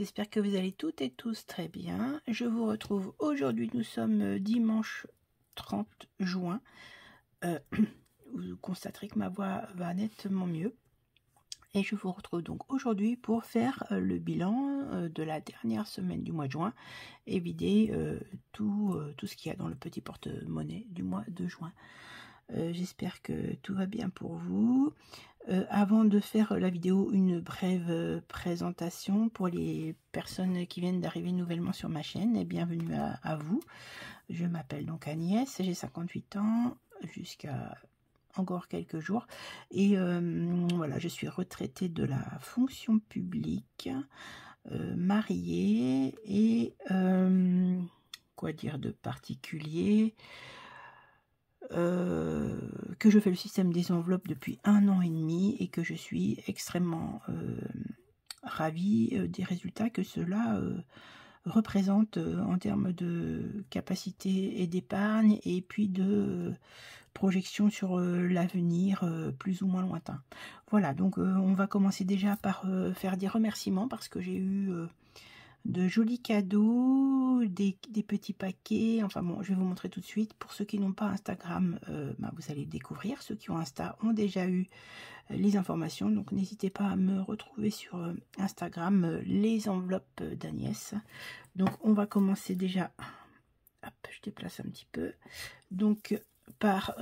J'espère que vous allez toutes et tous très bien. Je vous retrouve aujourd'hui, nous sommes dimanche 30 juin. Vous constaterez que ma voix va nettement mieux. Et je vous retrouve donc aujourd'hui pour faire le bilan de la dernière semaine du mois de juin et vider tout ce qu'il y a dans le petit porte-monnaie du mois de juin. J'espère que tout va bien pour vous. Avant de faire la vidéo, une brève présentation pour les personnes qui viennent d'arriver nouvellement sur ma chaîne. Et bienvenue à vous. Je m'appelle donc Agnès, j'ai 58 ans jusqu'à encore quelques jours. Et voilà, je suis retraitée de la fonction publique, mariée et quoi dire de particulier, que je fais le système des enveloppes depuis 1 an et demi et que je suis extrêmement ravie des résultats que cela représente en termes de capacité et d'épargne et puis de projection sur l'avenir plus ou moins lointain. Voilà, donc on va commencer déjà par faire des remerciements parce que j'ai eu de jolis cadeaux, des petits paquets, enfin bon, je vais vous montrer tout de suite. Pour ceux qui n'ont pas Instagram, vous allez le découvrir. Ceux qui ont Insta ont déjà eu les informations, donc n'hésitez pas à me retrouver sur Instagram, les enveloppes d'Agnès. Donc on va commencer déjà, hop, je déplace un petit peu, donc par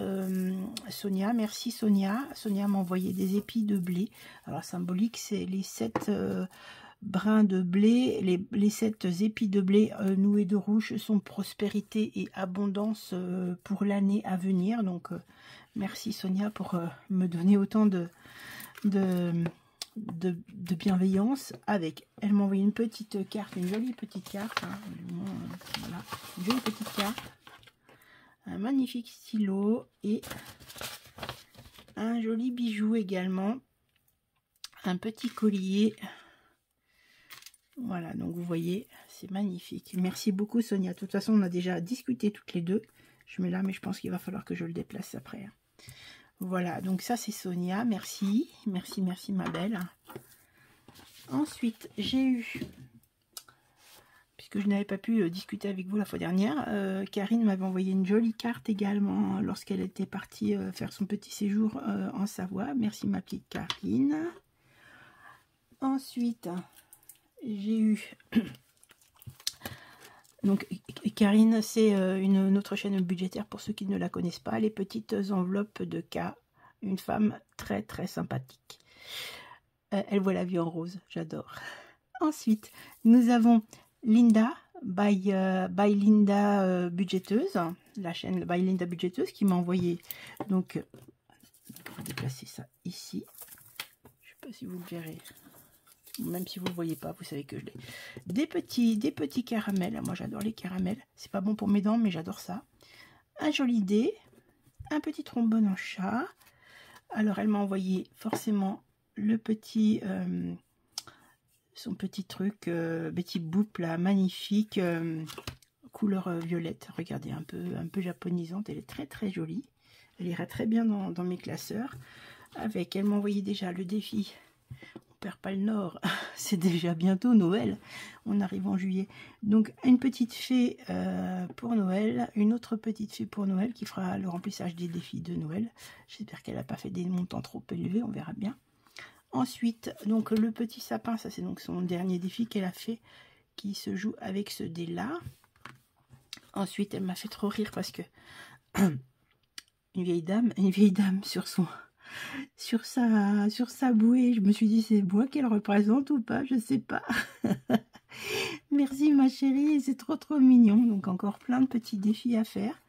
Sonia. Merci Sonia. Sonia m'a envoyé des épis de blé. Alors symbolique, c'est les 7 brins de blé, les 7 épis de blé noués de rouge sont prospérité et abondance pour l'année à venir. Donc merci Sonia pour me donner autant de bienveillance. Avec, elle m'a envoyé une petite carte, une jolie petite carte, hein, voilà, une jolie petite carte, un magnifique stylo et un joli bijou également, un petit collier. Voilà, donc vous voyez, c'est magnifique. Merci beaucoup Sonia. De toute façon, on a déjà discuté toutes les deux. Je mets là, mais je pense qu'il va falloir que je le déplace après. Voilà, donc ça c'est Sonia. Merci, merci, merci ma belle. Ensuite, j'ai eu, puisque je n'avais pas pu discuter avec vous la fois dernière, Karine m'avait envoyé une jolie carte également lorsqu'elle était partie faire son petit séjour en Savoie. Merci ma petite Karine. Ensuite, j'ai eu donc Karine, c'est une autre chaîne budgétaire pour ceux qui ne la connaissent pas, les petites enveloppes de K, une femme très très sympathique. Elle voit la vie en rose, j'adore. Ensuite, nous avons Linda by Linda budgéteuse, la chaîne by Linda budgéteuse qui m'a envoyé, donc on va déplacer ça ici. Je sais pas si vous le verrez. Même si vous ne voyez pas, vous savez que je l'ai. Des petits caramels. Moi, j'adore les caramels. C'est pas bon pour mes dents, mais j'adore ça. Un joli dé. Un petit trombone en chat. Alors, elle m'a envoyé forcément le petit... son petit truc, Betty Boop, là, magnifique. Couleur violette. Regardez, un peu japonisante. Elle est très, très jolie. Elle ira très bien dans mes classeurs. Avec, elle m'a envoyé déjà le défi... perd pas le nord, c'est déjà bientôt Noël, on arrive en juillet, donc une petite fée pour Noël, une autre petite fée pour Noël qui fera le remplissage des défis de Noël. J'espère qu'elle n'a pas fait des montants trop élevés, on verra bien. Ensuite, donc le petit sapin, ça c'est donc son dernier défi qu'elle a fait, qui se joue avec ce dé là. Ensuite, elle m'a fait trop rire parce que une vieille dame sur sa bouée, je me suis dit c'est bois qu'elle représente ou pas, je sais pas. Merci ma chérie, c'est trop mignon. Donc encore plein de petits défis à faire.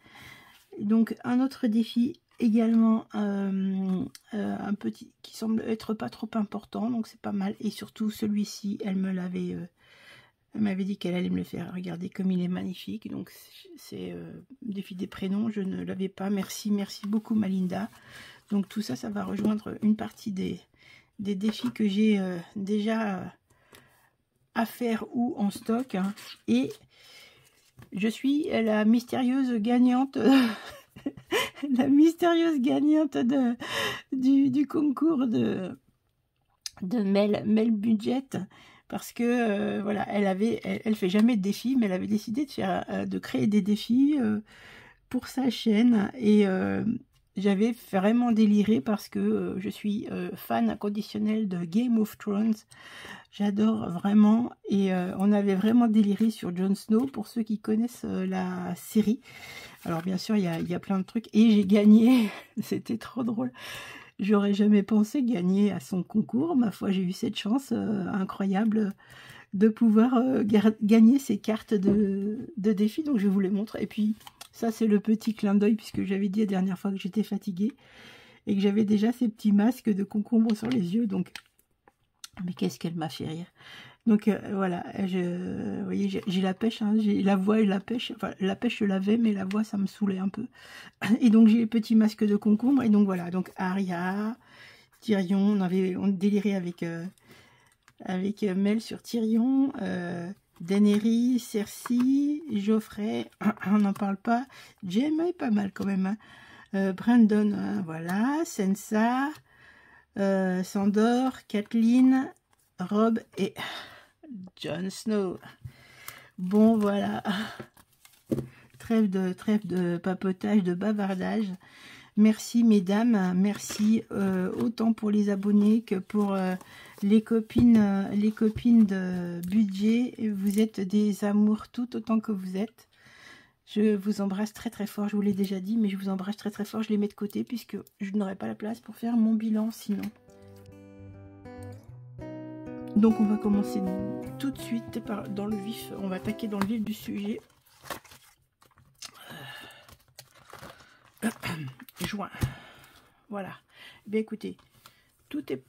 Donc un autre défi également, un petit qui semble être pas trop important, donc c'est pas mal. Et surtout celui-ci, elle m'avait dit qu'elle allait me le faire. Regardez comme il est magnifique. Donc c'est défi des prénoms, je ne l'avais pas. Merci beaucoup Malinda. Donc tout ça, ça va rejoindre une partie des défis que j'ai déjà à faire ou en stock. Hein. Et je suis la mystérieuse gagnante, du concours de Mel Budget. parce que voilà, elle fait jamais de défis, mais elle avait décidé de créer des défis pour sa chaîne, et j'avais vraiment déliré parce que je suis fan inconditionnel de Game of Thrones. J'adore vraiment, et on avait vraiment déliré sur Jon Snow, pour ceux qui connaissent la série. Alors bien sûr, il y a plein de trucs, et j'ai gagné, c'était trop drôle. J'aurais jamais pensé gagner à son concours. Ma foi, j'ai eu cette chance incroyable de pouvoir gagner ces cartes de défi. Donc je vais vous les montrer. Et puis ça, c'est le petit clin d'œil, puisque j'avais dit la dernière fois que j'étais fatiguée et que j'avais déjà ces petits masques de concombre sur les yeux. Donc, mais qu'est-ce qu'elle m'a fait rire. Donc voilà, vous voyez, j'ai la pêche, hein, j'ai la voix et la pêche. Enfin, la pêche, je l'avais, mais la voix, ça me saoulait un peu. Et donc, j'ai les petits masques de concombre. Et donc, voilà. Donc, Arya, Tyrion, on délirait avec Mel sur Tyrion, Daenerys, Cersei, Geoffrey, on n'en parle pas. Jaime est pas mal quand même. Hein. Brandon, hein, voilà. Sansa, Sandor, Catelyn, Robb et Jon Snow. Bon, voilà. Trêve de papotage, de bavardage. Merci mesdames, merci autant pour les abonnés que pour les copines de budget. Vous êtes des amours tout autant que vous êtes. Je vous embrasse très très fort, je vous l'ai déjà dit, mais je vous embrasse très très fort. Je les mets de côté puisque je n'aurai pas la place pour faire mon bilan sinon. Donc on va commencer tout de suite dans le vif, on va attaquer dans le vif du sujet. Juin. Voilà. Bien écoutez, tout est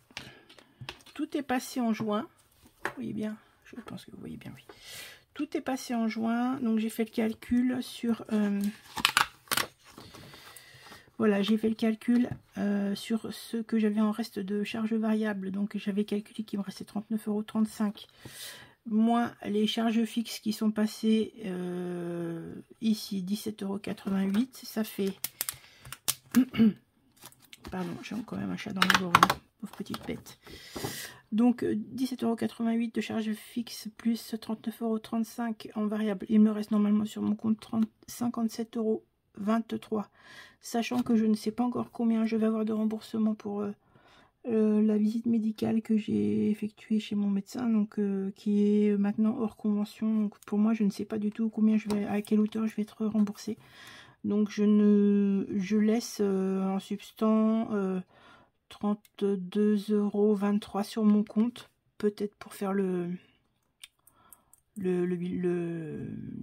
passé en juin. Vous voyez bien, je pense que vous voyez bien, oui. Tout est passé en juin, donc j'ai fait le calcul sur... voilà, j'ai fait le calcul sur ce que j'avais en reste de charges variables. Donc j'avais calculé qu'il me restait 39,35 €. Moins les charges fixes qui sont passées ici, 17,88 €. Ça fait... Pardon, j'ai quand même un chat dans la gorge, pauvre petite bête. Donc 17,88 € de charges fixes plus 39,35 € en variable. Il me reste normalement sur mon compte 57,23 €. Sachant que je ne sais pas encore combien je vais avoir de remboursement pour la visite médicale que j'ai effectuée chez mon médecin, donc qui est maintenant hors convention. Donc pour moi, je ne sais pas du tout combien à quelle hauteur je vais être remboursée. Donc je laisse en substance 32,23 € sur mon compte, peut-être pour faire le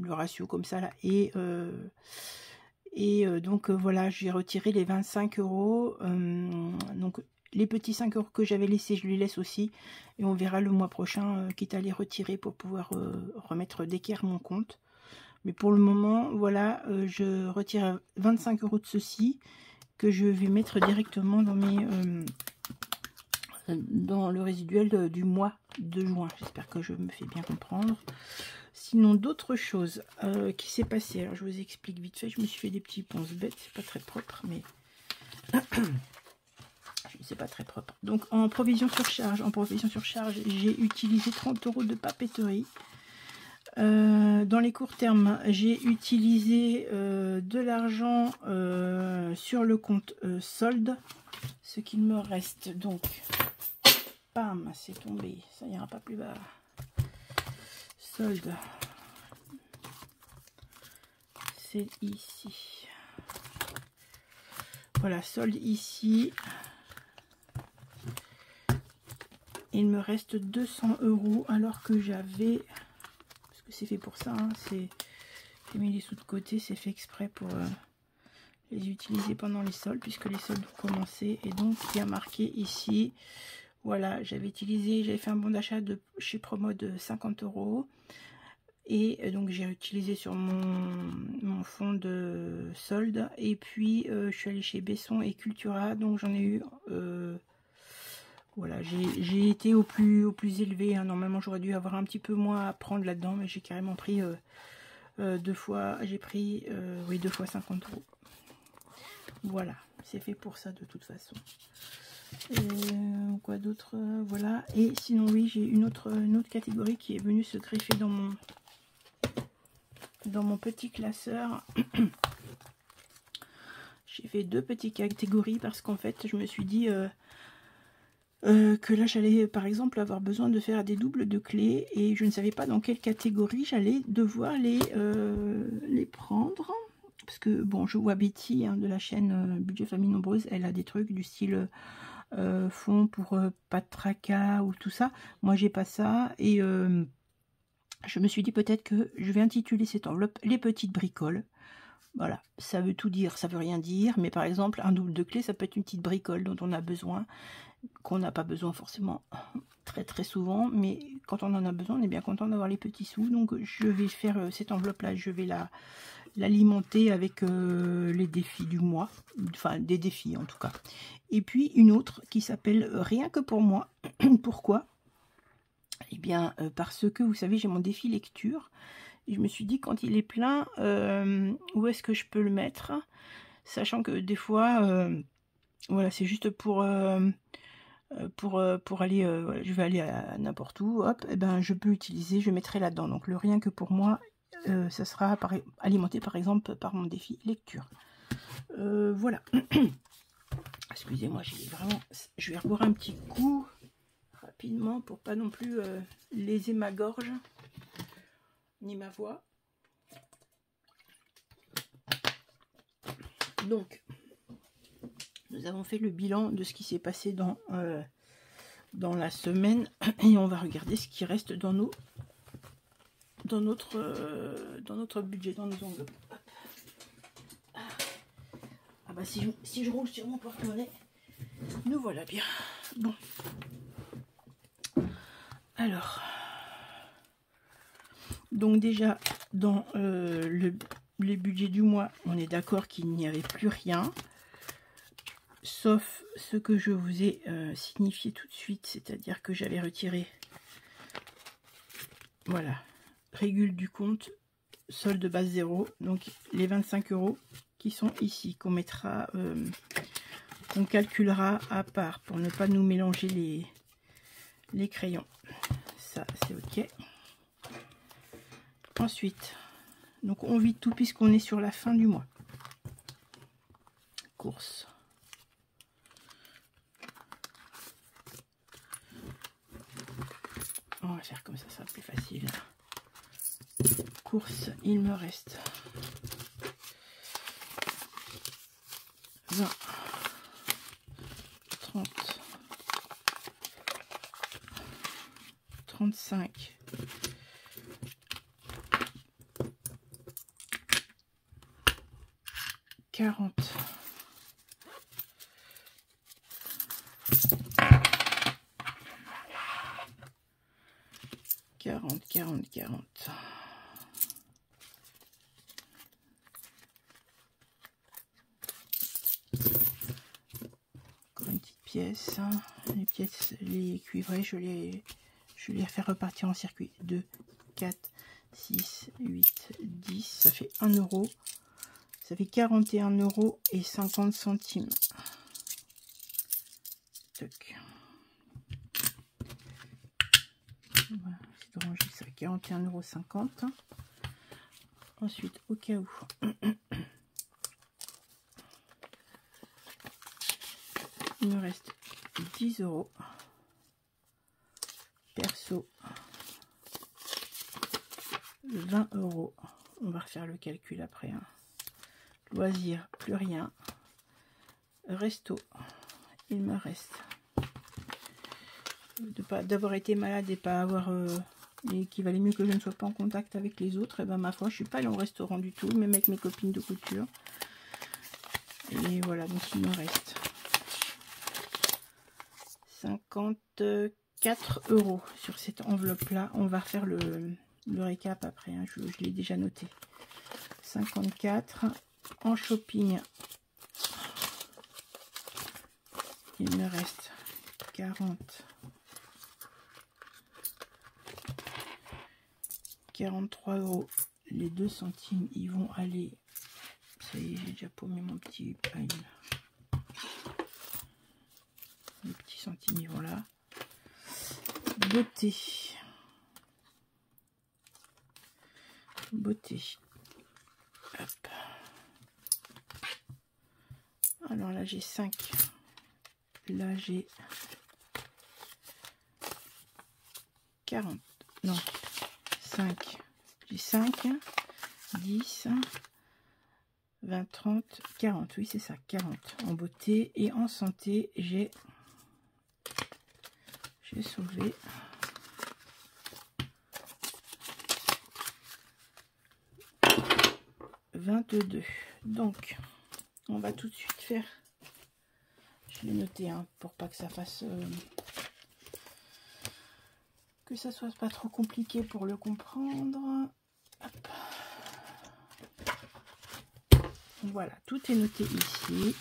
ratio comme ça là, et donc voilà, j'ai retiré les 25 €. Donc les petits 5 € que j'avais laissés, je les laisse aussi, et on verra le mois prochain, quitte à les retirer pour pouvoir remettre d'équerre mon compte. Mais pour le moment, voilà, je retire 25 € de ceci, que je vais mettre directement dans dans le résiduel du mois de juin. J'espère que je me fais bien comprendre. Sinon, d'autres choses qui s'est passé. Alors, je vous explique vite fait. Je me suis fait des petits ponces bêtes. C'est pas très propre, mais c'est pas très propre. Donc, en provision sur charge, j'ai utilisé 30 € de papeterie. Dans les courts termes, j'ai utilisé de l'argent sur le compte solde, ce qu'il me reste. Donc, bam, c'est tombé, ça ira pas plus bas. Solde, c'est ici. Voilà, solde ici. Il me reste 200 € alors que j'avais... C'est fait pour ça, hein. J'ai mis les sous de côté, c'est fait exprès pour les utiliser pendant les soldes, puisque les soldes ont commencé. Et donc il y a marqué ici, voilà, j'avais fait un bon d'achat chez Promo de 50 €, et donc j'ai utilisé sur mon fonds de solde. Et puis je suis allée chez Besson et Cultura, donc j'en ai eu voilà, j'ai été au plus élevé, hein. Normalement, j'aurais dû avoir un petit peu moins à prendre là-dedans, mais j'ai carrément pris deux fois, oui, 2 fois 50 €. Voilà, c'est fait pour ça de toute façon. Quoi d'autre, voilà. Et sinon oui, j'ai une autre catégorie qui est venue se greffer dans mon petit classeur. J'ai fait 2 petites catégories parce qu'en fait je me suis dit que là j'allais par exemple avoir besoin de faire des doubles de clés et je ne savais pas dans quelle catégorie j'allais devoir les prendre. Parce que bon, je vois Betty hein, de la chaîne Budget Famille Nombreuse, elle a des trucs du style fond pour pas de tracas ou tout ça. Moi j'ai pas ça et je me suis dit peut-être que je vais intituler cette enveloppe les petites bricoles. Voilà, ça veut tout dire, ça veut rien dire, mais par exemple un double de clé ça peut être une petite bricole dont on a besoin, qu'on n'a pas besoin forcément très souvent, mais quand on en a besoin on est bien content d'avoir les petits sous. Donc je vais faire cette enveloppe là, je vais l'alimenter avec les défis du mois, enfin des défis en tout cas. Et puis une autre qui s'appelle rien que pour moi. Pourquoi? Eh bien parce que vous savez j'ai mon défi lecture et je me suis dit quand il est plein où est-ce que je peux le mettre, sachant que des fois voilà c'est juste pour aller voilà, je vais aller à n'importe où, hop, et ben je peux utiliser, je mettrai là-dedans. Donc le rien que pour moi ça sera alimenté par exemple par mon défi lecture. Voilà. Excusez-moi, je vais reboire un petit coup rapidement pour pas non plus léser ma gorge ni ma voix. Donc, nous avons fait le bilan de ce qui s'est passé dans la semaine et on va regarder ce qui reste dans notre budget, dans nos enveloppes. Ah bah si je roule sur mon porte-monnaie, nous voilà bien. Bon. Alors, donc déjà dans les budgets du mois, on est d'accord qu'il n'y avait plus rien, sauf ce que je vous ai signifié tout de suite, c'est-à-dire que j'avais retiré, voilà, régule du compte, solde de base 0, donc les 25 € qui sont ici, qu'on mettra, qu'on calculera à part pour ne pas nous mélanger les crayons. Ça c'est ok. Ensuite, donc on vide tout puisqu'on est sur la fin du mois. Course. On va faire comme ça sera plus facile. Course, il me reste 20, 30, 35, 40, 40. Encore une petite pièce. Les pièces, les cuivrées, je les refais repartir en circuit. 2, 4, 6, 8, 10. Ça fait 1 €. Ça fait 41,50 €. Toc. Voilà, c'est de ranger ça. 41,50 €. Ensuite, au cas où, il me reste 10 €. Perso, 20 €. On va refaire le calcul après. Hein. Loisirs, plus rien. Resto, il me reste d'avoir été malade et pas avoir et qu'il valait mieux que je ne sois pas en contact avec les autres. Et ben ma foi, je suis pas allée au restaurant du tout, même avec mes copines de couture. Et voilà, donc il me reste 54 € sur cette enveloppe là. On va refaire le récap après, hein. Je l'ai déjà noté. 54 en shopping, il me reste 40, 43 €. Les 2 centimes, ils vont aller. Ça y est, j'ai déjà paumé mon petit pile. les petits centimètres là. Beauté. Beauté. Hop. Alors là j'ai 5. Là j'ai 40. Non. 5. J'ai 5. 10. 20, 30, 40. Oui, c'est ça. 40 en beauté. Et en santé, j'ai sauvé 22. Donc, on va tout de suite faire. Je l'ai noté hein, pour pas que ça fasse que ça soit pas trop compliqué pour le comprendre. Hop. Voilà, tout est noté ici.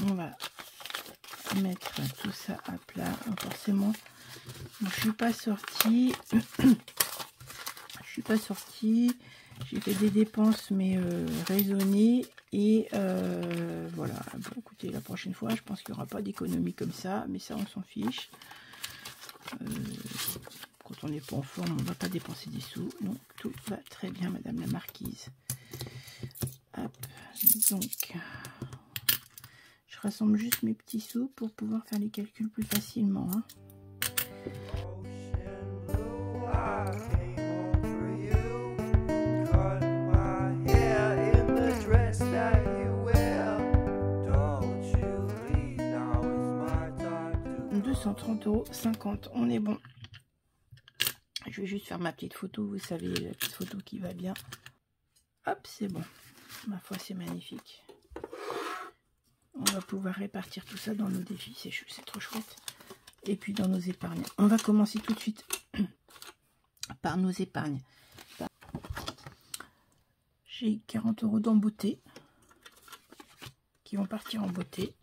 On va mettre tout ça à plat. Forcément, je suis pas sortie. J'ai fait des dépenses mais raisonnées et voilà. Bon, écoutez, la prochaine fois, je pense qu'il n'y aura pas d'économie comme ça, mais ça, on s'en fiche. Quand on n'est pas en forme, on ne va pas dépenser des sous. Donc, tout va très bien, Madame la Marquise. Hop, donc, je rassemble juste mes petits sous pour pouvoir faire les calculs plus facilement. Hein. €230,50 €, on est bon. Je vais juste faire ma petite photo, vous savez, la petite photo qui va bien. Hop, c'est bon. Ma foi, c'est magnifique. On va pouvoir répartir tout ça dans nos défis, c'est trop chouette. Et puis dans nos épargnes. On va commencer tout de suite par nos épargnes. J'ai 40 € dans beauté qui vont partir en beauté.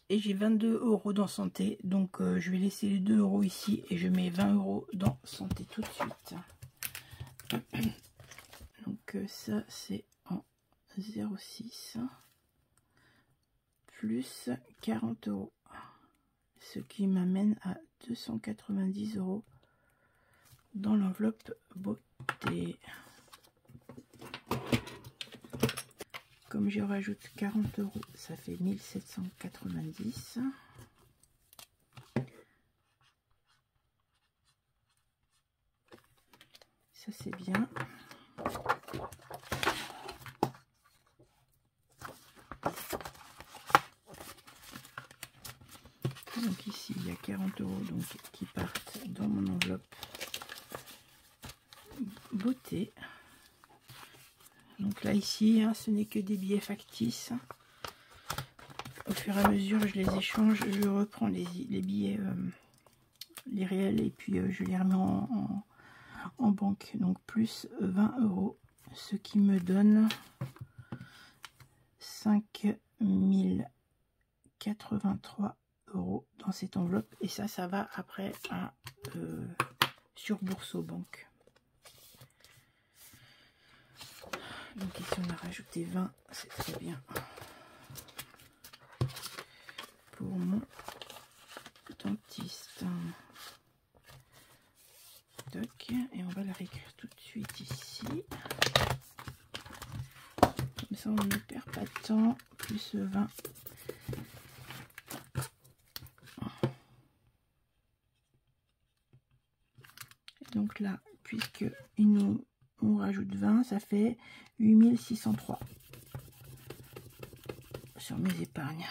Et j'ai 22 € dans santé. Donc je vais laisser les 2 € ici et je mets 20 € dans santé tout de suite. Donc ça c'est en 0,6 plus 40 €. Ce qui m'amène à 290 € dans l'enveloppe beauté. Comme je rajoute 40 €, ça fait 1790. Ça c'est bien. Donc ici il y a 40 € donc, qui partent dans mon enveloppe beauté. Donc là ici hein, ce n'est que des billets factices. Au fur et à mesure je les échange, je reprends les billets les réels et puis je les remets en banque. Donc plus 20 €, ce qui me donne 5083 € dans cette enveloppe. Et ça va après à sur Bourse aux banques. Donc ici on a rajouté 20, c'est très bien. Pour mon dentiste. Toc, et on va la réécrire tout de suite ici. Comme ça on ne perd pas de temps. Plus 20. Donc là, puisque on rajoute 20, ça fait 8603 sur mes épargnes.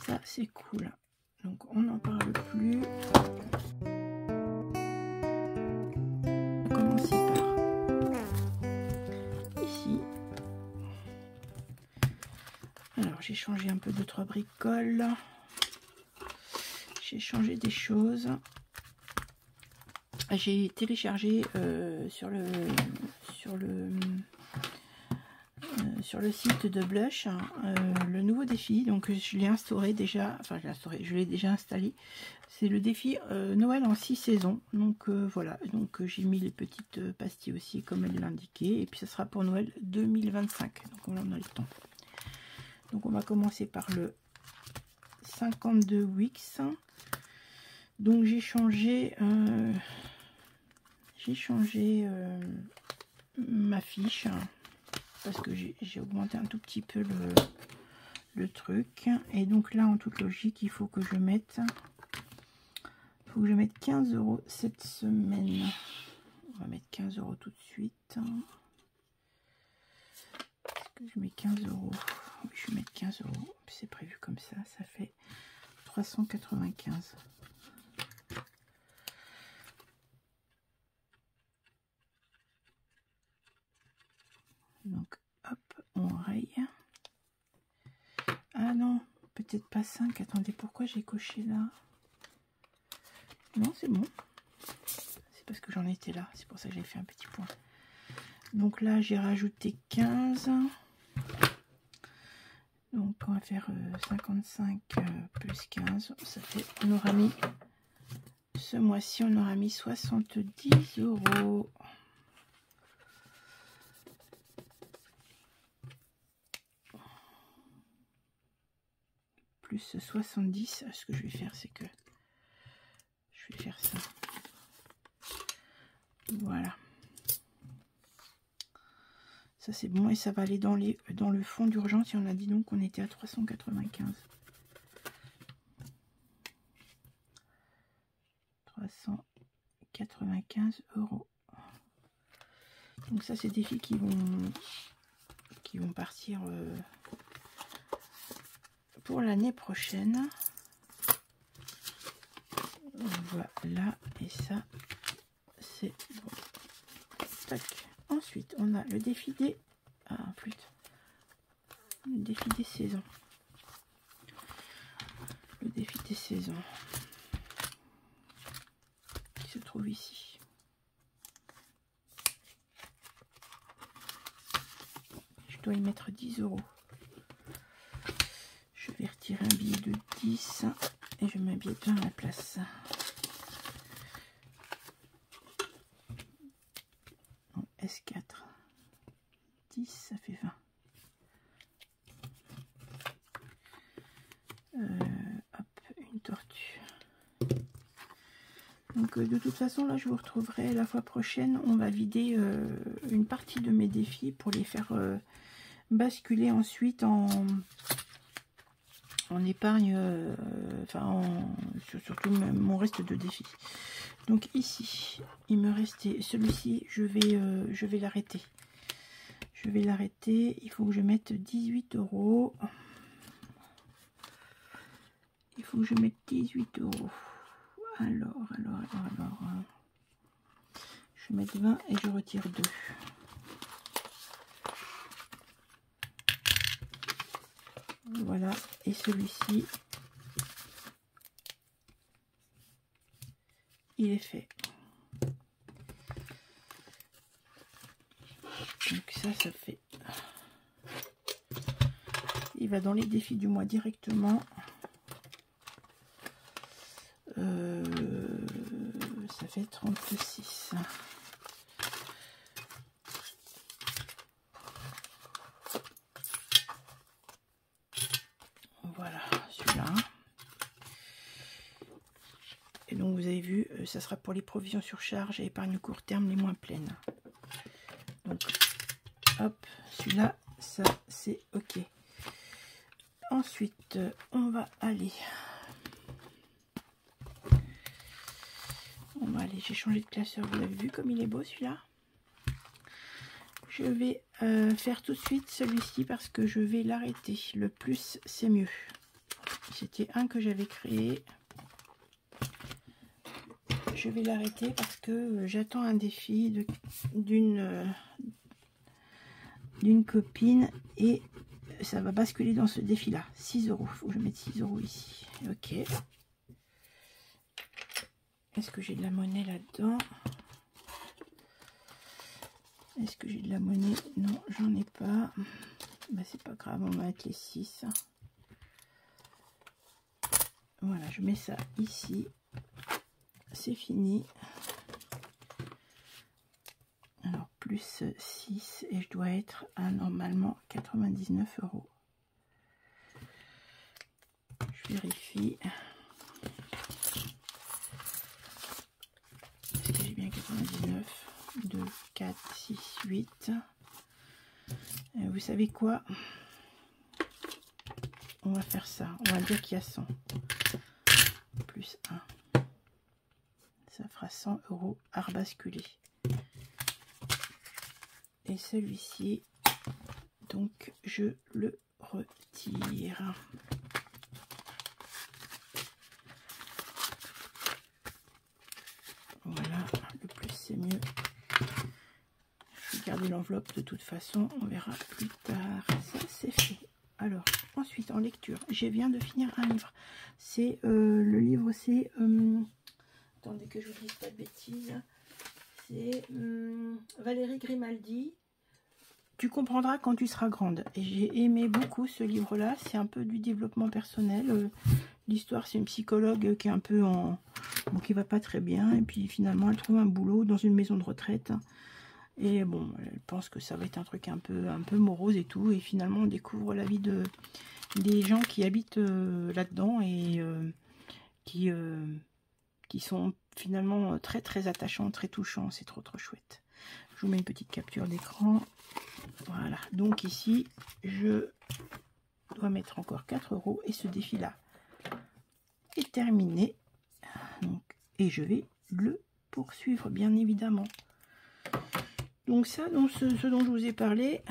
Ça, c'est cool. Donc, on n'en parle plus. On va commencer par ici. Alors, j'ai changé un peu de 3 bricoles. J'ai changé des choses. J'ai téléchargé sur le site de Blush le nouveau défi. Donc je l'ai instauré déjà, enfin je l'ai déjà installé. C'est le défi Noël en 6 saisons. Donc voilà, donc j'ai mis les petites pastilles aussi comme elle l'indiquait. Et puis ça sera pour Noël 2025. Donc on en a le temps. Donc on va commencer par le 52 Wix. Donc j'ai changé ma fiche parce que j'ai augmenté un tout petit peu le truc. Et donc là, en toute logique, il faut que je mette 15 € cette semaine. On va mettre 15 € tout de suite. Est-ce que je mets 15 €? Oui, je vais mettre 15 €. C'est prévu comme ça. Ça fait 395. Donc, hop, on raye. Ah non, peut-être pas 5. Attendez, pourquoi j'ai coché là? Non, c'est bon. C'est parce que j'en étais là. C'est pour ça que j'ai fait un petit point. Donc là, j'ai rajouté 15. Donc, on va faire 55 plus 15. Ça fait, on aura mis, ce mois-ci, on aura mis 70 €. Plus 70. Ce que je vais faire, c'est que je vais faire ça. Voilà. Ça c'est bon et ça va aller dans le fonds d'urgence. Et on a dit donc qu'on était à 395. 395 €. Donc ça c'est des filles qui vont partir pour l'année prochaine. Voilà, et ça c'est bon. Tac. Ensuite, on a le défi des... Ah, flûte. Le défi des saisons. Le défi des saisons. Qui se trouve ici. Je dois y mettre 10 €. Je vais retirer un billet de 10 et je mets un billet de 20 à la place. Donc, S4. 10, ça fait 20. Hop, une tortue. Donc de toute façon, là, je vous retrouverai la fois prochaine. On va vider une partie de mes défis pour les faire basculer ensuite en épargne, surtout mon reste de défis. Donc ici, il me restait celui-ci, je vais l'arrêter. Je vais l'arrêter. Il faut que je mette 18 €. Il faut que je mette 18 €. Alors. Je vais mettre 20 et je retire 2. Voilà. Et celui-ci, il est fait. Donc ça fait... Il va dans les défis du mois directement. Ça fait 36. Voilà, celui-là. Et donc vous avez vu, ça sera pour les provisions sur charge et épargne court terme les moins pleines. Donc, hop, celui-là, ça c'est ok. Ensuite, on va aller... j'ai changé de classeur, vous avez vu comme il est beau celui-là. Je vais faire tout de suite celui-ci parce que je vais l'arrêter. Le plus, c'est mieux. C'était un que j'avais créé. Je vais l'arrêter parce que j'attends un défi d'une copine et ça va basculer dans ce défi-là. 6 €. Il faut que je mette 6 € ici. Ok. Est-ce que j'ai de la monnaie là-dedans? Est-ce que j'ai de la monnaie? Non, j'en ai pas. Bah, c'est pas grave, on va mettre les 6. Voilà, je mets ça ici. c'est fini. Alors, plus 6 et je dois être à normalement 99 €. Je vérifie. Est-ce que j'ai bien 99? 2, 4, 6, 8. Vous savez quoi? On va faire ça. On va dire qu'il y a 100. Plus 1. Ça fera 100 € à rebasculer. Et celui-ci, donc je le retire. Voilà, le plus c'est mieux. Je vais garder l'enveloppe de toute façon, on verra plus tard. Ça c'est fait. Alors, ensuite en lecture, je viens de finir un livre. C'est le livre, c'est... attendez que je vous dise pas de bêtises. C'est Valérie Grimaldi. Tu comprendras quand tu seras grande. Et j'ai aimé beaucoup ce livre-là. C'est un peu du développement personnel. L'histoire, c'est une psychologue qui est un peu en... Bon, qui va pas très bien. Et puis finalement, elle trouve un boulot dans une maison de retraite. Et bon, elle pense que ça va être un truc un peu morose et tout. Et finalement, on découvre la vie des gens qui habitent là-dedans et qui sont finalement très très attachants, très touchants. C'est trop chouette. Je vous mets une petite capture d'écran. Voilà, donc ici, je dois mettre encore 4 € et ce défi-là est terminé. Donc, et je vais le poursuivre, bien évidemment. Donc ça, donc ce dont je vous ai parlé,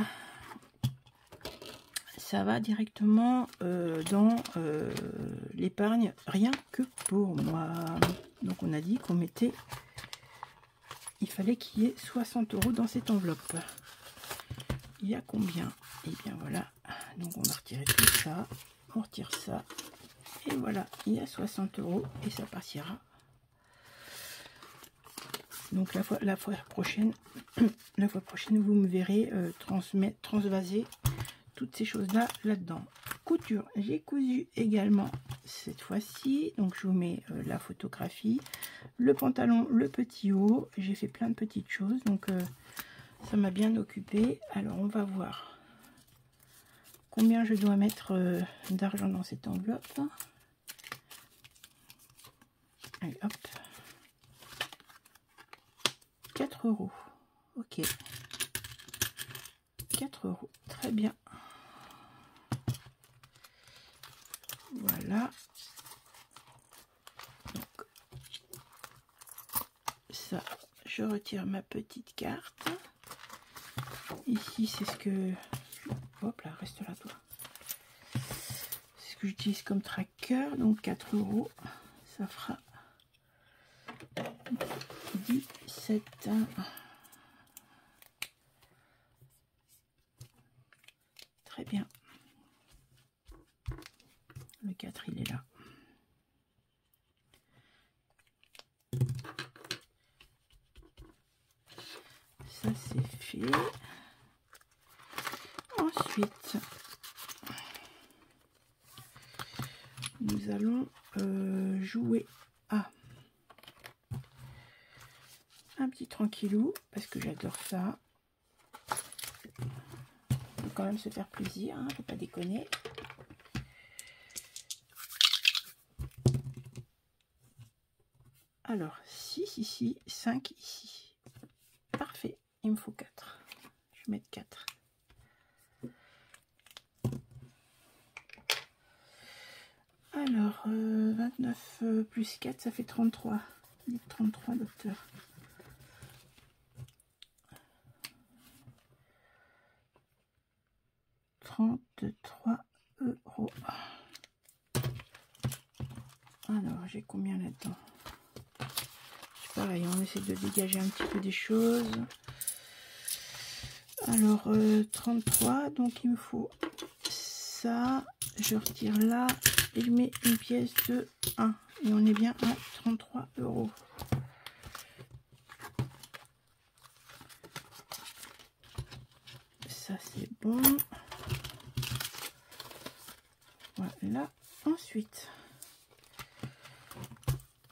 ça va directement dans l'épargne, rien que pour moi. Donc on a dit qu'on mettait, il fallait qu'il y ait 60 € dans cette enveloppe. Il y a combien? Et bien voilà, donc on va retirer tout ça, on retire ça, et voilà, il y a 60 € et ça partira. Donc la fois prochaine, vous me verrez transvaser toutes ces choses-là là-dedans. Couture, j'ai cousu également cette fois-ci, donc je vous mets la photographie, le pantalon, le petit haut, j'ai fait plein de petites choses, donc ça m'a bien occupé. Alors on va voir combien je dois mettre d'argent dans cette enveloppe. Allez hop, 4 €. Ok, 4 €, très bien. Voilà, donc ça, je retire ma petite carte. Ici, c'est ce que... Hop là, reste là, toi. C'est ce que j'utilise comme tracker. Donc 4 €, ça fera 17. Très bien. Le 4, il est là. Ça, c'est fait. Ensuite, nous allons jouer à un petit tranquillou, parce que j'adore ça. Il faut quand même se faire plaisir, hein, faut pas déconner. Alors, 6 ici, 5 ici. Parfait, il me faut 4. Je vais mettre 4. Alors, 29 plus 4, ça fait 33. 33, docteur. €. Alors, j'ai combien là-dedans? C'est pareil, on essaie de dégager un petit peu des choses. Alors, 33, donc il me faut ça. Je retire là et je mets une pièce de 1. Et on est bien à 33 €. Ça, c'est bon. Voilà. Ensuite,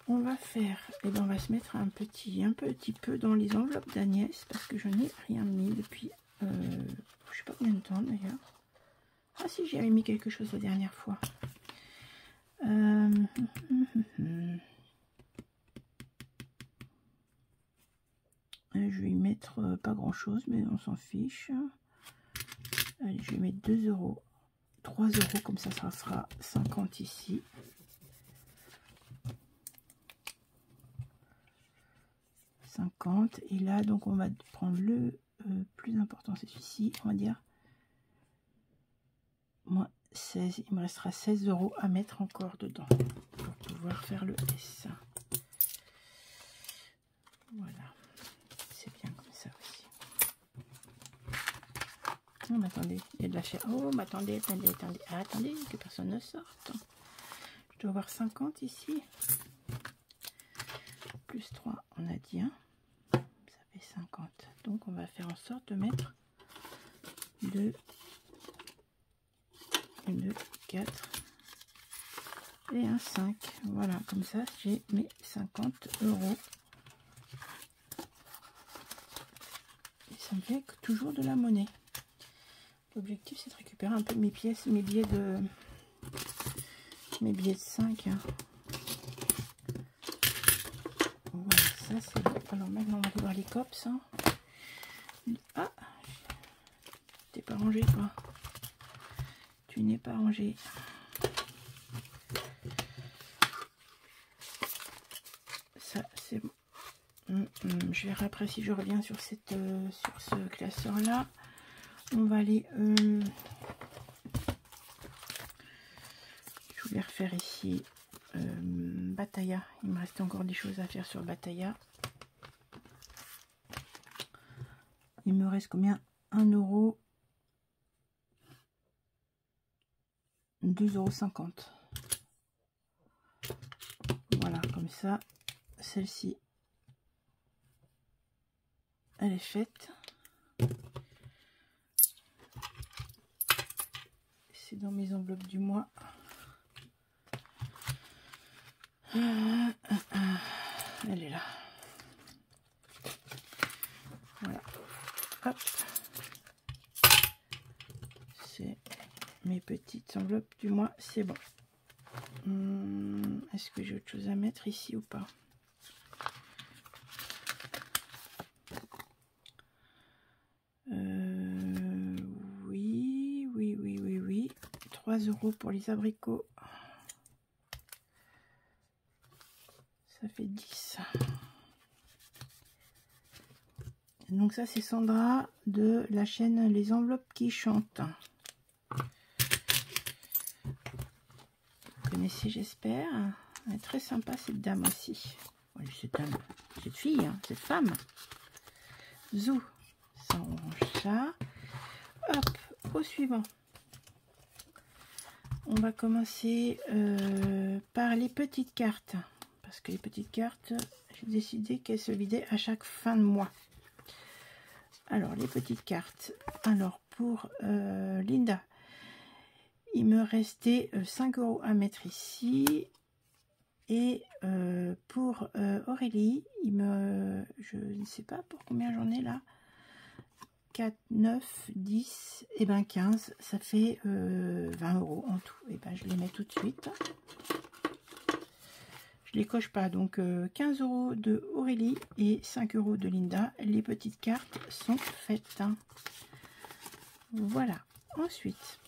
on va faire, et ben on va se mettre un petit peu dans les enveloppes d'Agnès, parce que je n'ai rien mis depuis, je sais pas combien de temps d'ailleurs. Ah si, j'y avais mis quelque chose la dernière fois. Je vais y mettre pas grand chose, mais on s'en fiche. Allez, je vais mettre 2 euros, 3 euros, comme ça fera 50 ici. Et là, donc on va prendre le plus important, c'est celui-ci, on va dire moins 16. Il me restera 16 euros à mettre encore dedans pour pouvoir faire le S. Voilà, c'est bien comme ça aussi. Oh, mais attendez, il y a de la chair. Oh, mais attendez, attendez, que personne ne sorte. Je dois avoir 50 ici. Plus 3, on a dit 1. Ça fait 50. Donc, on va faire en sorte de mettre 2, 4 et un 5. Voilà, comme ça, j'ai mes 50 euros. Et ça me fait toujours de la monnaie. L'objectif, c'est de récupérer un peu mes pièces, mes billets de 5. Hein. Voilà, ça c'est bon. Alors maintenant, on va aller voir les cops. Hein. Ah, t'es pas rangé, toi. Tu n'es pas rangé. Ça, c'est bon. Je verrai après si je reviens sur cette sur ce classeur là. On va aller je voulais refaire ici Batailla. Il me restait encore des choses à faire sur Batailla. Il me reste combien? 1 euro, 2,50 €. Voilà, comme ça, celle-ci, elle est faite. C'est dans mes enveloppes du mois. Elle est là. Voilà. Hop. C'est mes petites enveloppes du mois. C'est bon. Est-ce que j'ai autre chose à mettre ici ou pas? Oui. 3 € pour les abricots. Ça fait 10. Donc ça, c'est Sandra de la chaîne Les Enveloppes qui chantent. Vous connaissez, j'espère. Elle est très sympa, cette dame aussi. Ouais, cette fille, hein, cette femme. Zou. Ça, on range ça. Hop, au suivant. On va commencer par les petites cartes. Parce que les petites cartes, j'ai décidé qu'elles se vidaient à chaque fin de mois. Alors, les petites cartes. Alors, pour Linda, il me restait 5 € à mettre ici. Et pour Aurélie, je ne sais pas pour combien j'en ai là. 4, 9, 10, et ben 15. Ça fait 20 € en tout. Et ben je les mets tout de suite. Je les coche pas. Donc 15 € de Aurélie et 5 € de Linda. Les petites cartes sont faites. Voilà. Ensuite,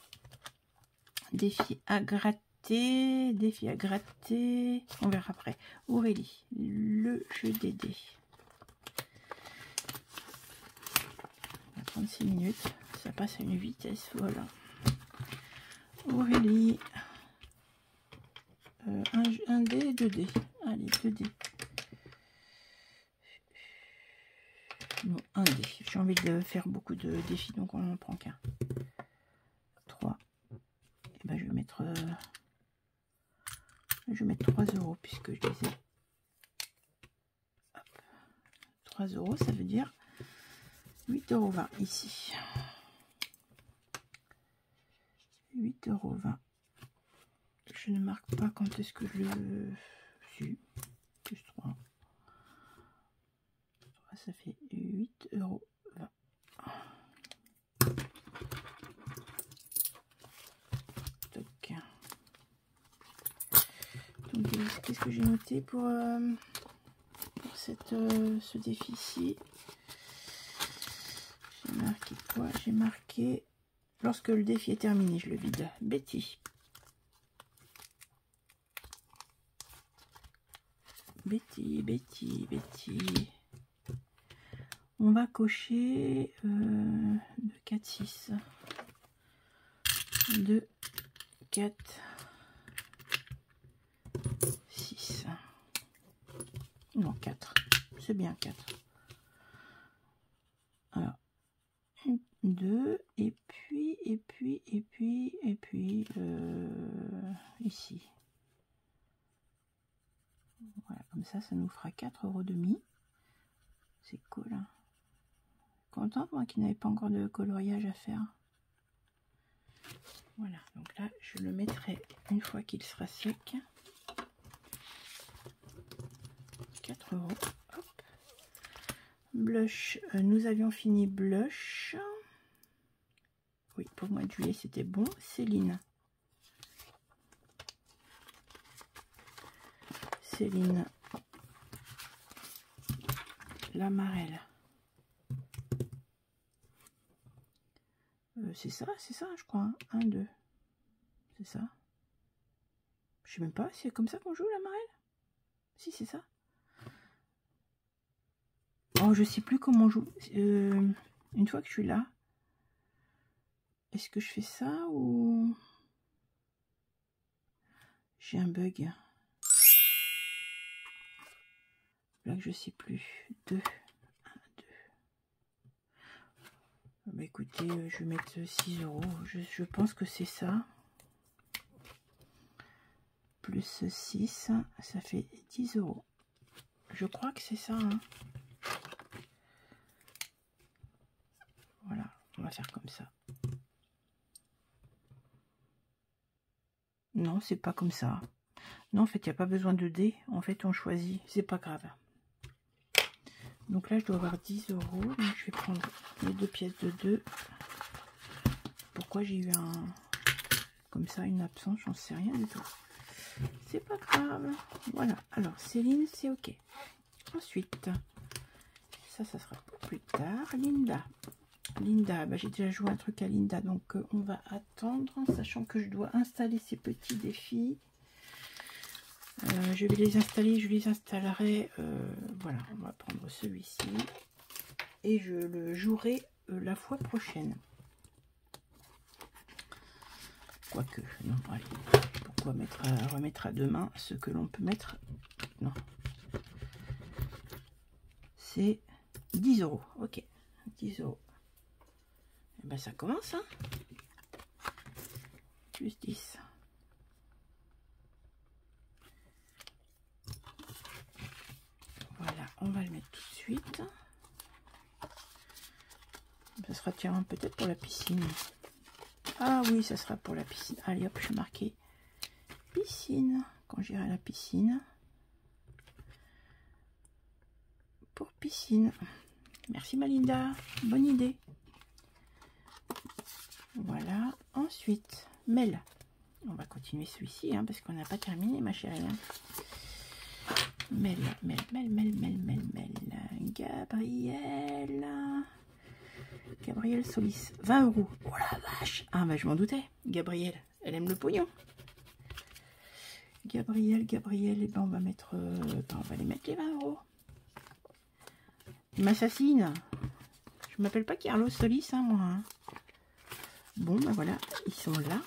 défi à gratter. Défi à gratter. On verra après. Aurélie, le jeu des dés. 36 minutes. Ça passe à une vitesse. Voilà. Aurélie. Un dé, 2 dés. Allez, 2 dés. Non, un dé. J'ai envie de faire beaucoup de défis, donc on n'en prend qu'un. 3. Et ben, je vais mettre 3 € puisque je les ai. Hop. 3 €, ça veut dire 8,20 € ici. 8,20 €. Je ne marque pas quand est-ce que je le suis. ça fait 8,20 €. Donc, qu'est-ce que j'ai noté pour ce défi-ci? J'ai marqué quoi? J'ai marqué lorsque le défi est terminé, je le vide. Betty. Betty. On va cocher 2, 4, 6. 2, 4, 6. Non, 4. C'est bien 4. Alors, 2, et puis, ici. Voilà, comme ça nous fera 4,5 €. C'est cool. Hein. Contente, moi, qui n'avais pas encore de coloriage à faire. Voilà, donc là, je le mettrai une fois qu'il sera sec. 4 €. Hop. Blush, nous avions fini blush. Oui, pour le mois de juillet, c'était bon. Céline. L'amarelle. C'est ça, je crois. Hein. 1, 2. C'est ça. Je sais même pas, c'est comme ça qu'on joue l'amarelle? Si, c'est ça. Oh, je sais plus comment on joue. Une fois que je suis là, est-ce que je fais ça ou... J'ai un bug. Là que je sais plus. 2. 1, 2. Bah écoutez, je vais mettre 6 €. Je pense que c'est ça. Plus 6, ça fait 10 €. Je crois que c'est ça. Hein. Voilà, on va faire comme ça. Non, c'est pas comme ça. Non, en fait, il n'y a pas besoin de dés. En fait, on choisit. C'est pas grave. Donc là, je dois avoir 10 €. Donc, je vais prendre les 2 pièces de 2. Pourquoi j'ai eu comme ça une absence? J'en sais rien du tout. C'est pas grave. Voilà. Alors, Céline, c'est OK. Ensuite, ça sera pour plus tard. Linda, bah, j'ai déjà joué un truc à Linda, donc on va attendre, sachant que je dois installer ces petits défis. Je vais les installer, je les installerai. Voilà, on va prendre celui-ci et je le jouerai la fois prochaine. Quoique, non, allez, pourquoi remettre à demain ce que l'on peut mettre? Non, c'est 10 €. Ok, 10 €. Et ben ça commence, hein. Plus 10. Voilà, on va le mettre tout de suite. Ça sera, tiens, peut-être pour la piscine. Ah oui, ça sera pour la piscine. Allez hop, je vais marquer piscine quand j'irai à la piscine. Pour piscine. Merci Malinda, bonne idée. Voilà, ensuite, Mel. On va continuer celui-ci, hein, parce qu'on n'a pas terminé, ma chérie. Hein. Mel. Gabrielle Solis, 20 €. Oh la vache. Ah bah je m'en doutais. Gabrielle, elle aime le pognon. Gabrielle, et ben on va mettre, on va les mettre les 20 €. Il m'assassine. Je m'appelle pas Carlos Solis, hein, moi. Hein. Bon, ben voilà, ils sont là.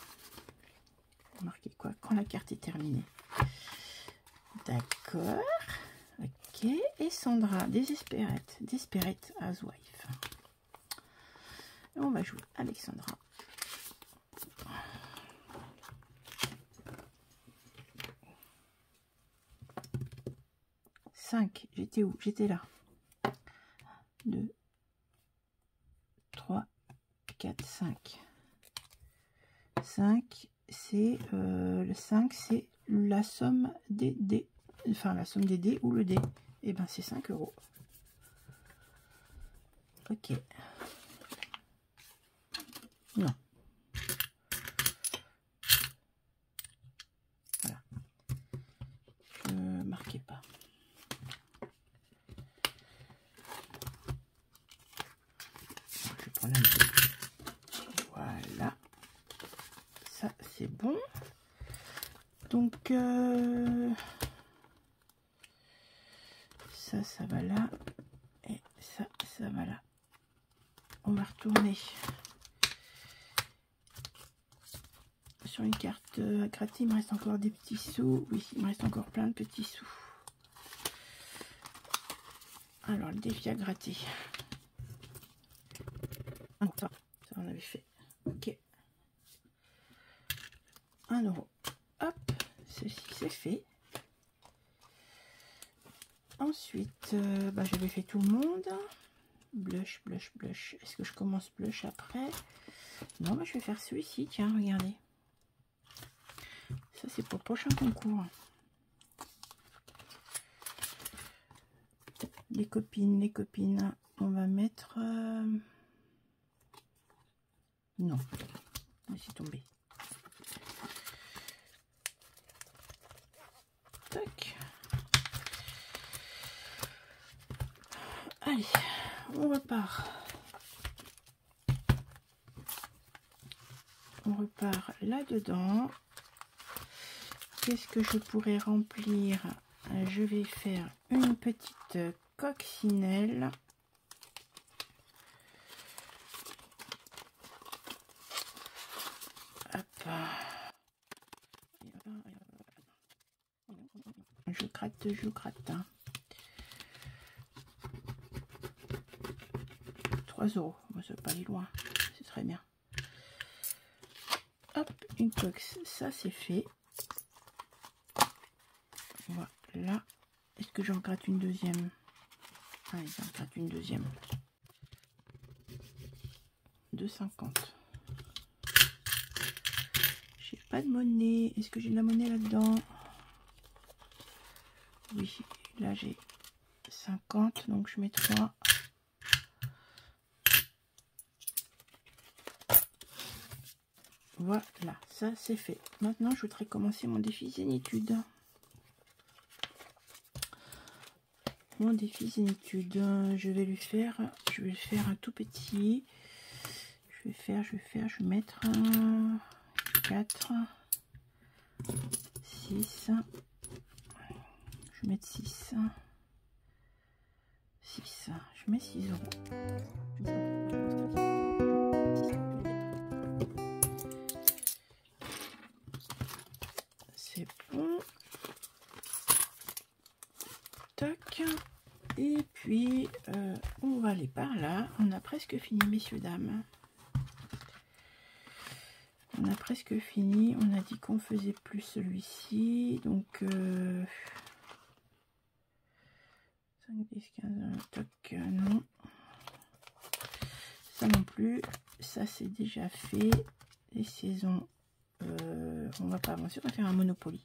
Marquez quoi? Quand la carte est terminée. D'accord. Ok. Et Sandra, Desperate Housewife. Et on va jouer avec Sandra. J'étais où? J'étais là. 2, 3, 4, 5. 5, c'est le 5, c'est la somme des dés. Enfin, la somme des dés ou le dé. Et ben, c'est 5 €. Ok. Non. Voilà. Je ne marquais pas. Je vais prendre un peu. Voilà. Ça, c'est bon. Donc, ça va là. Et ça va là. On va retourner sur une carte à gratter. Il me reste encore des petits sous. Oui, il me reste encore plein de petits sous. Alors, le défi à gratter. Ça on avait fait. Ok. 1 euro. Hop, ceci c'est fait. Ensuite, j'avais fait tout le monde. Blush, blush, blush. Est-ce que je commence blush après? Non, je vais faire celui-ci. Tiens, regardez. Ça, c'est pour le prochain concours. Les copines, on va mettre... Non, laissez tomber. Tac. Allez, on repart. On repart là-dedans. Qu'est-ce que je pourrais remplir? Je vais faire une petite coccinelle. Hop. Je gratte. 3 euros. Moi, ça va pas aller loin. C'est très bien. Hop, une cox. Ça, c'est fait. Voilà. Est-ce que j'en gratte une deuxième? Allez, j'en gratte une deuxième. 2,50. J'ai pas de monnaie. Est-ce que j'ai de la monnaie là-dedans? Oui, là j'ai 50, donc je mets 3. Voilà, ça c'est fait. Maintenant, je voudrais commencer mon défi zénitude. Mon défi zénitude, je vais le faire un tout petit. Je vais mettre 4, 6. Je vais mettre 6. 6. Je mets 6 euros. C'est bon. Tac. Et puis, on va aller par là. On a presque fini, messieurs, dames. On a presque fini. On a dit qu'on faisait plus celui-ci. Donc, 5, 10, 15, toc, non. Ça non plus. Ça, c'est déjà fait. Les saisons, on va pas avancer. On va faire un Monopoly.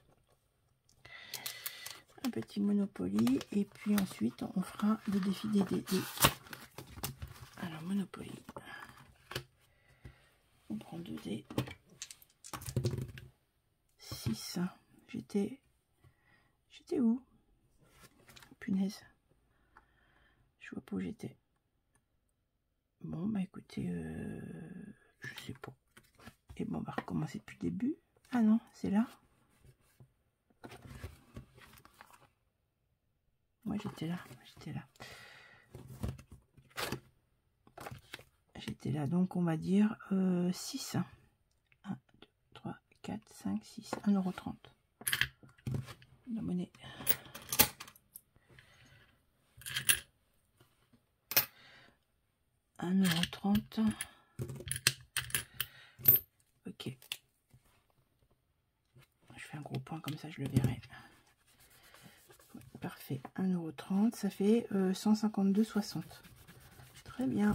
Un petit Monopoly. Et puis ensuite, on fera le défi des dés. Alors, Monopoly. On prend 2 dés. 6. J'étais où? Punaise. Je vois pas où j'étais. Bon, bah écoutez, je sais pas. Et bon, on va recommencer depuis le début. Ah non, c'est là. Moi, j'étais là. J'étais là, donc on va dire 6. 1, 2, 3, 4, 5, 6. 1,30 €. La monnaie. €1,30. Ok. Je fais un gros point comme ça, je le verrai. Parfait. 1,30 €. Ça fait 152,60. Très bien.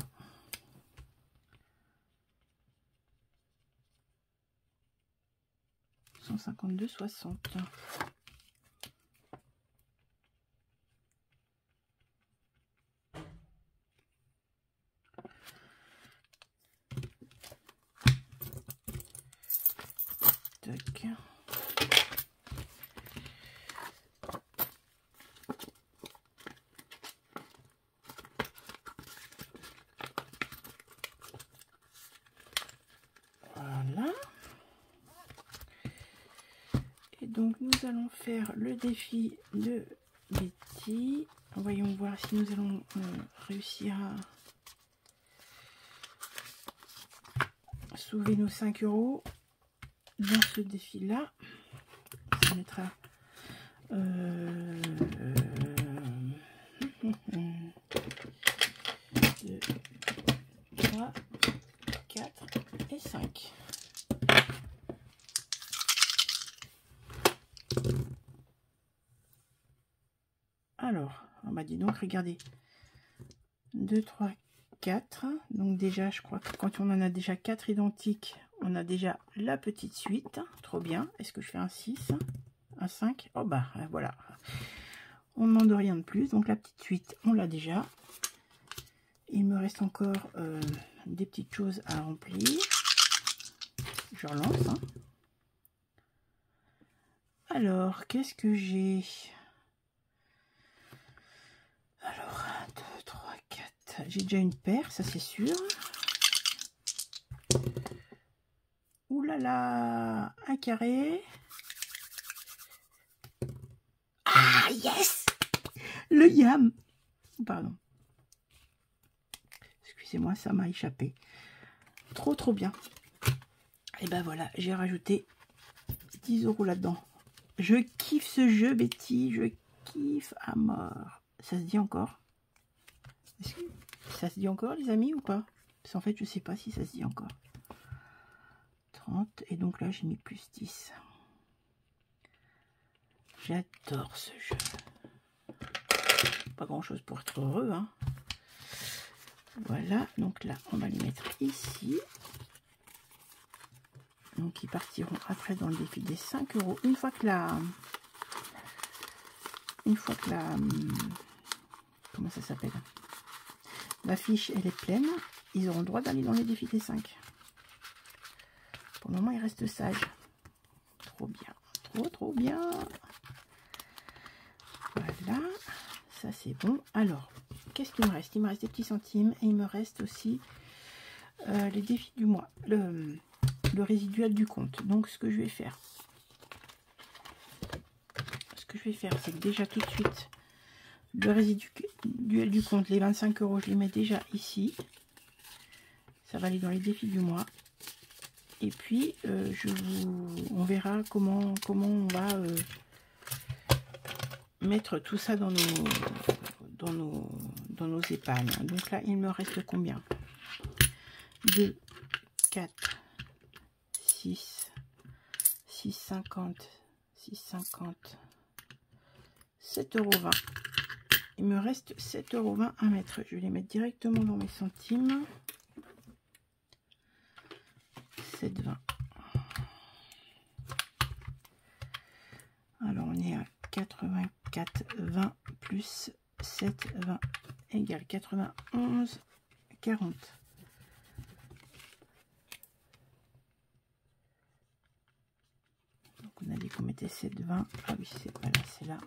€152,60. Voilà. Et donc nous allons faire le défi de Betty. Voyons voir si nous allons réussir à sauver nos 5 € dans ce défi là. Ça mettra 2, 3, 4 et 5. Alors, on m'a dit donc, regardez, 2, 3, 4. Donc déjà, je crois que quand on en a déjà 4 identiques, on a déjà la petite suite. Trop bien. Est-ce que je fais un 6, un 5? Oh bah voilà. On ne demande rien de plus. Donc la petite suite, on l'a déjà. Il me reste encore des petites choses à remplir. Je relance. Hein. Alors, qu'est-ce que j'ai? Alors, 1, 2, 3, 4. J'ai déjà une paire, ça c'est sûr. Ouh là là, un carré. Ah, yes! Le yam. Pardon. Excusez-moi, ça m'a échappé. Trop, trop bien. Et ben voilà, j'ai rajouté 10 € là-dedans. Je kiffe ce jeu, Betty. Je kiffe à mort. Ça se dit encore? Est-ce que ça se dit encore, les amis, ou pas? Parce qu'en fait, je sais pas si ça se dit encore. 30. Et donc là, j'ai mis plus 10. J'adore ce jeu. Pas grand-chose pour être heureux, hein. Voilà. Donc là, on va les mettre ici. Donc, ils partiront après dans le défi des 5 €. Une fois que la... Comment ça s'appelle? La fiche, elle est pleine. Ils auront le droit d'aller dans les défis des 5. Pour le moment, ils restent sages. Trop bien. Trop, trop bien. Voilà. Ça, c'est bon. Alors, qu'est-ce qu'il me reste? Il me reste des petits centimes. Et il me reste aussi les défis du mois. Le résiduel du compte. Donc, ce que je vais faire, c'est que déjà tout de suite, le résiduel du compte, les 25 €, je les mets déjà ici. Ça va aller dans les défis du mois. Et puis, on verra comment on va mettre tout ça dans nos épargnes. Donc là, il me reste combien? 2, 4, 6, 6,50, 6,50, 7,20 €. Il me reste 7,20 € à mettre. Je vais les mettre directement dans mes centimes. 7,20. Alors, on est à 84,20 plus 7,20 égale 91,40. Donc, on a dit qu'on mettait 7,20. Ah oui, c'est pas là, c'est là.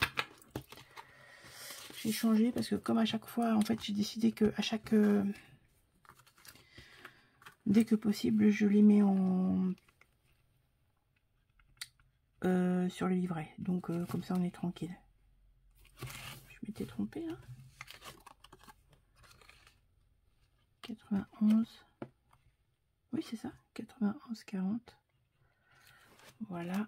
J'ai changé parce que comme à chaque fois, en fait, j'ai décidé que à chaque... dès que possible, je les mets en... sur le livret. Donc, comme ça, on est tranquille. Je m'étais trompée, là. 91. Oui, c'est ça. 91,40. Voilà.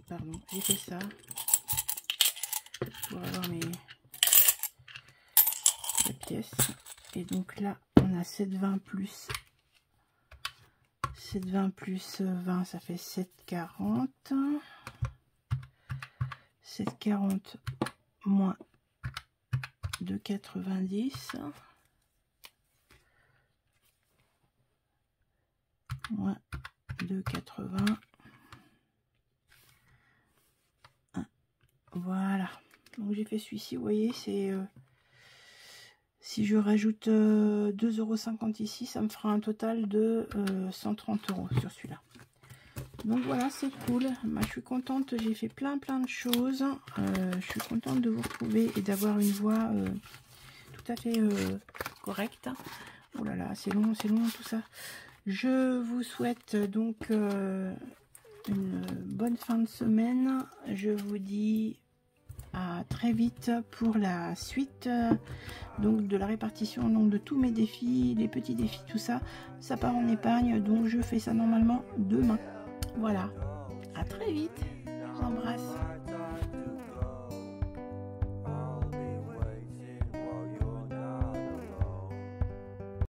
Pardon, j'ai fait ça pour avoir mes pièces. Et donc là, on a 7,20 plus 7,20 plus 20, ça fait 7,40. 7,40 moins 2,90 moins 2,80. Voilà. Donc j'ai fait celui-ci, vous voyez, c'est Si je rajoute 2,50 € ici, ça me fera un total de 130 € sur celui-là. Donc voilà, c'est cool. Moi, je suis contente, j'ai fait plein de choses. Je suis contente de vous retrouver et d'avoir une voix tout à fait correcte. Oh là là, c'est long tout ça. Je vous souhaite donc une bonne fin de semaine. Je vous dis à très vite pour la suite donc de la répartition donc de tous mes défis, les petits défis, tout ça. Ça part en épargne, donc je fais ça normalement demain. Voilà, à très vite. Je vous embrasse.